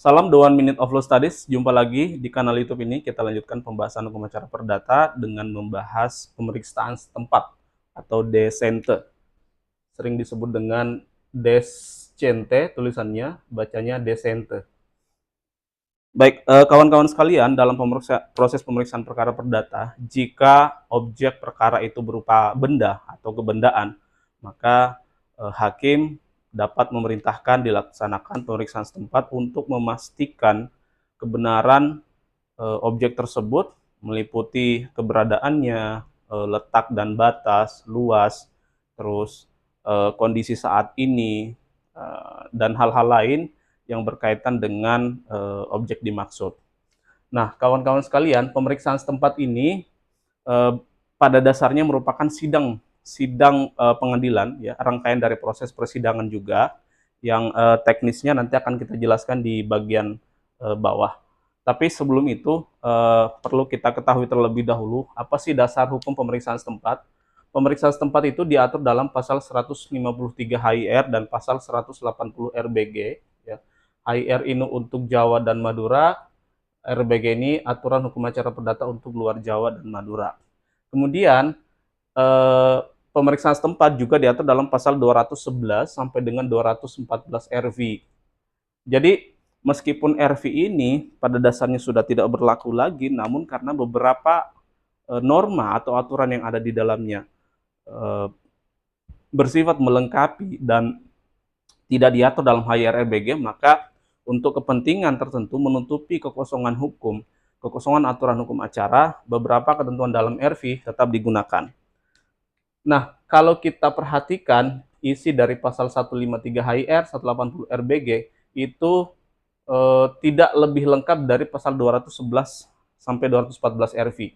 Salam The One Minute of Law Studies. Jumpa lagi di kanal YouTube ini. Kita lanjutkan pembahasan hukum acara perdata dengan membahas pemeriksaan setempat atau descente. Sering disebut dengan descente, tulisannya, bacanya descente. Baik, kawan-kawan sekalian, dalam proses pemeriksaan perkara perdata, jika objek perkara itu berupa benda atau kebendaan, maka hakim dapat memerintahkan dilaksanakan pemeriksaan setempat untuk memastikan kebenaran objek tersebut, meliputi keberadaannya, letak dan batas, luas, terus kondisi saat ini, dan hal-hal lain yang berkaitan dengan objek dimaksud. Nah, kawan-kawan sekalian, pemeriksaan setempat ini pada dasarnya merupakan sidang pengadilan, ya, rangkaian dari proses persidangan juga, yang teknisnya nanti akan kita jelaskan di bagian bawah. Tapi sebelum itu, perlu kita ketahui terlebih dahulu, apa sih dasar hukum pemeriksaan setempat. Pemeriksaan setempat itu diatur dalam pasal 153 HIR dan pasal 180 RBG, ya. HIR ini untuk Jawa dan Madura, RBG ini aturan hukum acara perdata untuk luar Jawa dan Madura. Kemudian pemeriksaan setempat juga diatur dalam pasal 211 sampai dengan 214 RV. Jadi meskipun RV ini pada dasarnya sudah tidak berlaku lagi, namun karena beberapa norma atau aturan yang ada di dalamnya bersifat melengkapi dan tidak diatur dalam HIR RBG, maka untuk kepentingan tertentu menutupi kekosongan hukum, kekosongan aturan hukum acara, beberapa ketentuan dalam RV tetap digunakan. Nah, kalau kita perhatikan isi dari pasal 153 HIR, 180 RBG itu tidak lebih lengkap dari pasal 211 sampai 214 RV.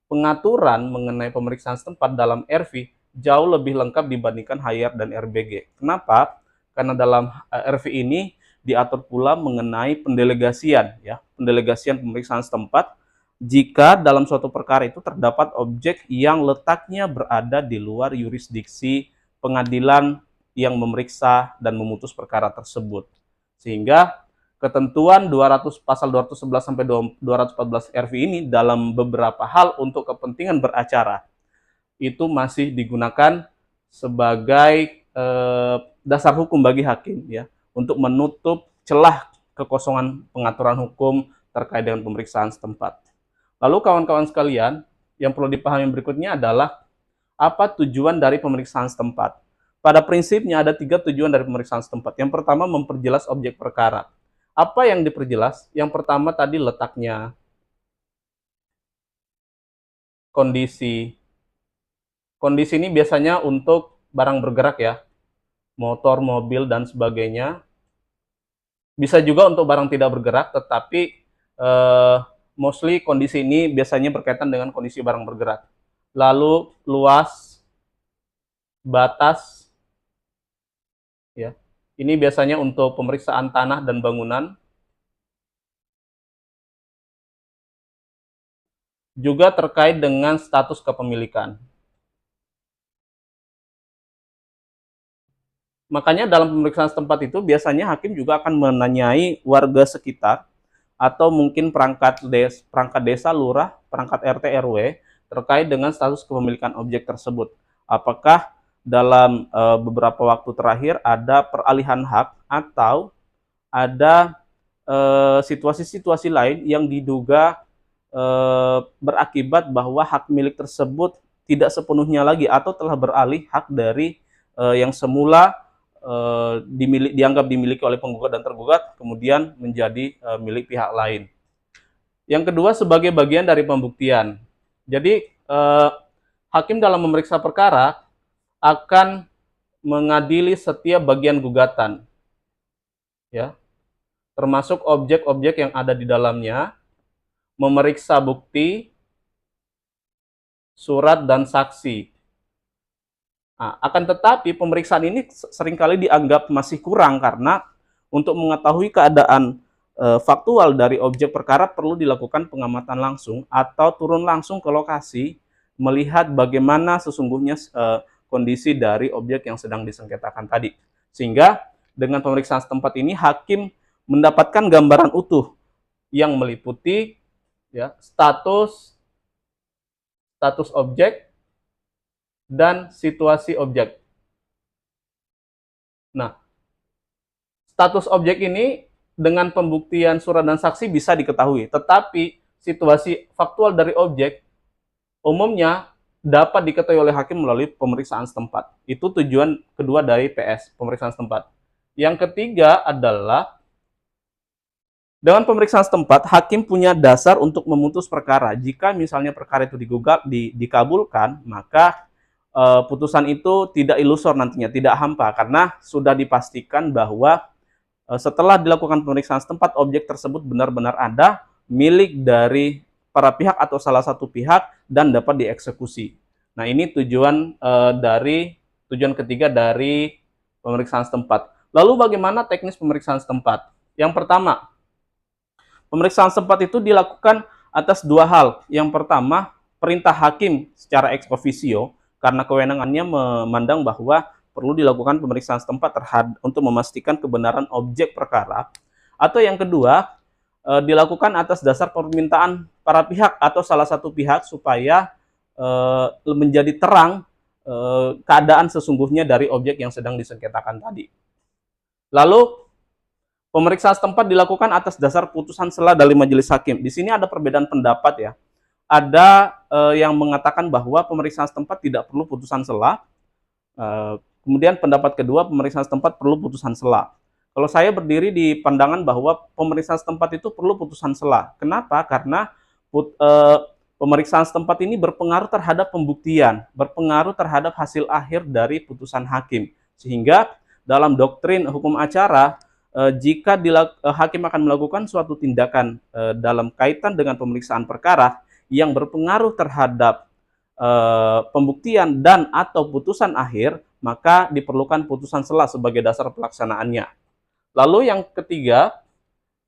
Pengaturan mengenai pemeriksaan setempat dalam RV jauh lebih lengkap dibandingkan HIR dan RBG. Kenapa? Karena dalam RV ini diatur pula mengenai pendelegasian, ya, pendelegasian pemeriksaan setempat jika dalam suatu perkara itu terdapat objek yang letaknya berada di luar yurisdiksi pengadilan yang memeriksa dan memutus perkara tersebut. Sehingga ketentuan pasal 211 sampai 214 RV ini dalam beberapa hal untuk kepentingan beracara itu masih digunakan sebagai dasar hukum bagi hakim, ya, untuk menutup celah kekosongan pengaturan hukum terkait dengan pemeriksaan setempat. Lalu kawan-kawan sekalian, yang perlu dipahami berikutnya adalah apa tujuan dari pemeriksaan setempat. Pada prinsipnya ada 3 tujuan dari pemeriksaan setempat. Yang pertama, memperjelas objek perkara. Apa yang diperjelas? Yang pertama tadi letaknya, kondisi. Kondisi ini biasanya untuk barang bergerak, ya, motor, mobil, dan sebagainya. Bisa juga untuk barang tidak bergerak, tetapi mostly kondisi ini biasanya berkaitan dengan kondisi barang bergerak. Lalu luas, batas, ya, ini biasanya untuk pemeriksaan tanah dan bangunan. Juga terkait dengan status kepemilikan. Makanya dalam pemeriksaan setempat itu biasanya hakim juga akan menanyai warga sekitar atau mungkin perangkat desa, lurah, perangkat RT RW terkait dengan status kepemilikan objek tersebut. Apakah dalam beberapa waktu terakhir ada peralihan hak atau ada situasi-situasi lain yang diduga berakibat bahwa hak milik tersebut tidak sepenuhnya lagi atau telah beralih hak dari yang semula dianggap dimiliki oleh penggugat dan tergugat, kemudian menjadi milik pihak lain. Yang kedua, sebagai bagian dari pembuktian. Jadi hakim dalam memeriksa perkara akan mengadili setiap bagian gugatan, ya, termasuk objek-objek yang ada di dalamnya, memeriksa bukti, surat, dan saksi. Nah, akan tetapi pemeriksaan ini seringkali dianggap masih kurang karena untuk mengetahui keadaan faktual dari objek perkara perlu dilakukan pengamatan langsung atau turun langsung ke lokasi melihat bagaimana sesungguhnya kondisi dari objek yang sedang disengketakan tadi. Sehingga dengan pemeriksaan setempat ini hakim mendapatkan gambaran utuh yang meliputi ya status objek dan situasi objek. Nah, status objek ini dengan pembuktian surat dan saksi bisa diketahui, tetapi situasi faktual dari objek umumnya dapat diketahui oleh hakim melalui pemeriksaan setempat. Itu tujuan kedua dari PS, pemeriksaan setempat. Yang ketiga adalah dengan pemeriksaan setempat, hakim punya dasar untuk memutus perkara. Jika misalnya perkara itu dikabulkan, maka putusan itu tidak ilusor nantinya, tidak hampa, karena sudah dipastikan bahwa setelah dilakukan pemeriksaan setempat, objek tersebut benar-benar ada, milik dari para pihak atau salah satu pihak, dan dapat dieksekusi. Nah, ini tujuan ketiga dari pemeriksaan setempat. Lalu bagaimana teknis pemeriksaan setempat? Yang pertama, pemeriksaan setempat itu dilakukan atas dua hal. Yang pertama, perintah hakim secara ex officio, karena kewenangannya memandang bahwa perlu dilakukan pemeriksaan setempat untuk memastikan kebenaran objek perkara. Atau yang kedua, dilakukan atas dasar permintaan para pihak atau salah satu pihak supaya menjadi terang keadaan sesungguhnya dari objek yang sedang disengketakan tadi. Lalu, pemeriksaan setempat dilakukan atas dasar putusan sela dari majelis hakim. Di sini ada perbedaan pendapat ya. Ada yang mengatakan bahwa pemeriksaan setempat tidak perlu putusan sela. Kemudian pendapat kedua, pemeriksaan setempat perlu putusan sela. Kalau saya berdiri di pandangan bahwa pemeriksaan setempat itu perlu putusan sela. Kenapa? Karena pemeriksaan setempat ini berpengaruh terhadap pembuktian, berpengaruh terhadap hasil akhir dari putusan hakim. Sehingga dalam doktrin hukum acara, jika hakim akan melakukan suatu tindakan dalam kaitan dengan pemeriksaan perkara yang berpengaruh terhadap pembuktian dan atau putusan akhir, maka diperlukan putusan sela sebagai dasar pelaksanaannya. Lalu yang ketiga,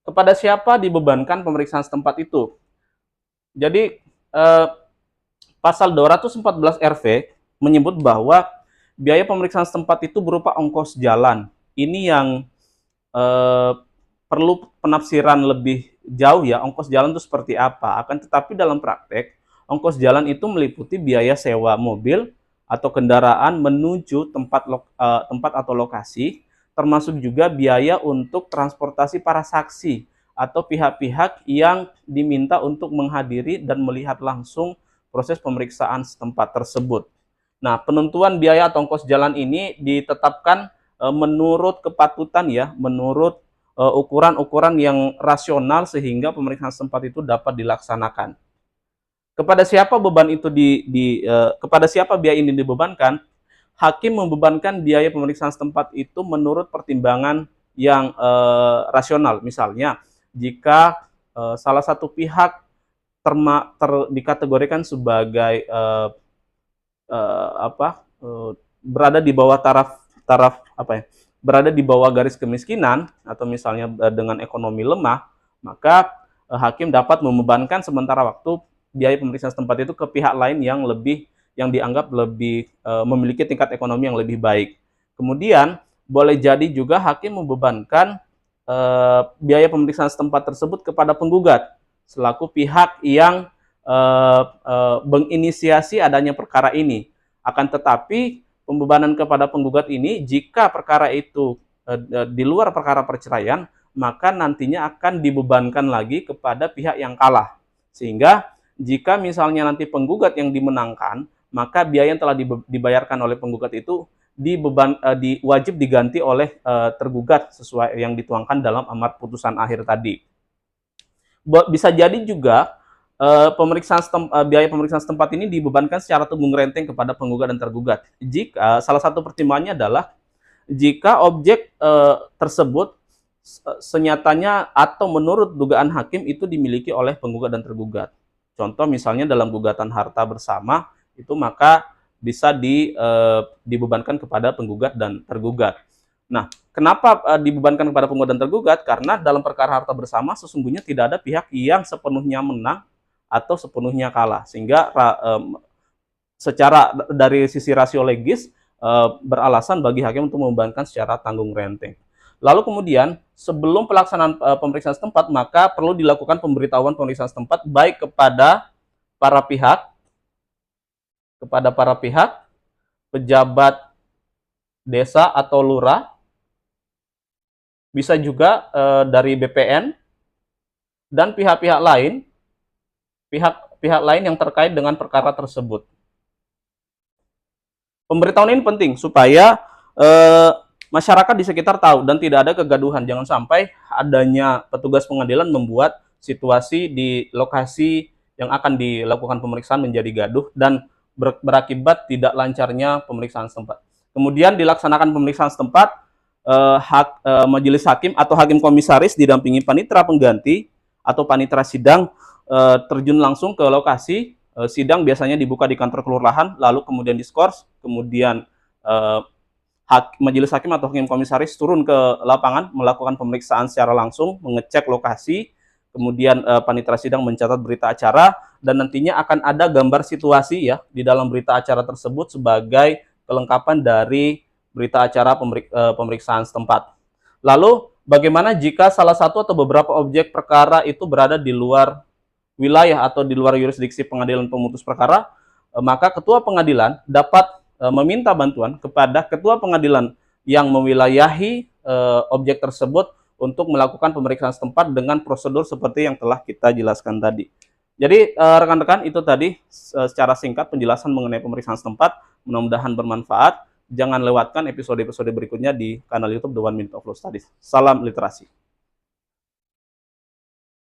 kepada siapa dibebankan pemeriksaan setempat itu? Jadi pasal 214 RV menyebut bahwa biaya pemeriksaan setempat itu berupa ongkos jalan. Ini yang perlu penafsiran lebih jauh ya, ongkos jalan itu seperti apa. Akan tetapi dalam praktek, ongkos jalan itu meliputi biaya sewa mobil atau kendaraan menuju tempat atau lokasi, termasuk juga biaya untuk transportasi para saksi atau pihak-pihak yang diminta untuk menghadiri dan melihat langsung proses pemeriksaan setempat tersebut. Nah, penentuan biaya atau ongkos jalan ini ditetapkan menurut kepatutan ya, menurut ukuran-ukuran yang rasional sehingga pemeriksaan setempat itu dapat dilaksanakan. Kepada siapa beban itu kepada siapa biaya ini dibebankan? Hakim membebankan biaya pemeriksaan setempat itu menurut pertimbangan yang rasional. Misalnya, jika salah satu pihak dikategorikan sebagai berada di bawah berada di bawah garis kemiskinan atau misalnya dengan ekonomi lemah, maka hakim dapat membebankan sementara waktu biaya pemeriksaan setempat itu ke pihak lain yang dianggap lebih memiliki tingkat ekonomi yang lebih baik. Kemudian boleh jadi juga hakim membebankan biaya pemeriksaan setempat tersebut kepada penggugat selaku pihak yang menginisiasi adanya perkara ini. Akan tetapi pembebanan kepada penggugat ini jika perkara itu di luar perkara perceraian, maka nantinya akan dibebankan lagi kepada pihak yang kalah. Sehingga jika misalnya nanti penggugat yang dimenangkan, maka biaya yang telah dibayarkan oleh penggugat itu wajib diganti oleh tergugat sesuai yang dituangkan dalam amar putusan akhir tadi. Bisa jadi juga biaya pemeriksaan setempat ini dibebankan secara tunggung renteng kepada penggugat dan tergugat. Jika salah satu pertimbangannya adalah jika objek tersebut senyatanya atau menurut dugaan hakim itu dimiliki oleh penggugat dan tergugat. Contoh misalnya dalam gugatan harta bersama itu maka bisa dibebankan kepada penggugat dan tergugat. Nah, kenapa dibebankan kepada penggugat dan tergugat? Karena dalam perkara harta bersama sesungguhnya tidak ada pihak yang sepenuhnya menang atau sepenuhnya kalah. Sehingga secara dari sisi rasio legis beralasan bagi hakim untuk membebankan secara tanggung renteng. Lalu kemudian sebelum pelaksanaan pemeriksaan setempat, maka perlu dilakukan pemberitahuan pemeriksaan setempat baik para pihak, kepada para pihak, pejabat desa atau lurah, bisa juga dari BPN dan pihak-pihak lain, pihak lain yang terkait dengan perkara tersebut. Pemberitahuan ini penting supaya masyarakat di sekitar tahu dan tidak ada kegaduhan. Jangan sampai adanya petugas pengadilan membuat situasi di lokasi yang akan dilakukan pemeriksaan menjadi gaduh dan berakibat tidak lancarnya pemeriksaan setempat. Kemudian dilaksanakan pemeriksaan setempat, majelis hakim atau hakim komisaris didampingi panitera pengganti atau panitera sidang terjun langsung ke lokasi. Sidang biasanya dibuka di kantor kelurahan, lalu kemudian diskors, kemudian majelis hakim atau hakim komisaris turun ke lapangan melakukan pemeriksaan secara langsung, mengecek lokasi, kemudian panitera sidang mencatat berita acara, dan nantinya akan ada gambar situasi ya di dalam berita acara tersebut sebagai kelengkapan dari berita acara pemeriksaan setempat. Lalu bagaimana jika salah satu atau beberapa objek perkara itu berada di luar wilayah atau di luar yurisdiksi pengadilan pemutus perkara, maka ketua pengadilan dapat meminta bantuan kepada ketua pengadilan yang mewilayahi objek tersebut untuk melakukan pemeriksaan setempat dengan prosedur seperti yang telah kita jelaskan tadi. Jadi rekan-rekan, itu tadi secara singkat penjelasan mengenai pemeriksaan setempat. Mudah-mudahan bermanfaat. Jangan lewatkan episode-episode berikutnya di kanal YouTube The 1 Minute of Law Studies. Salam literasi.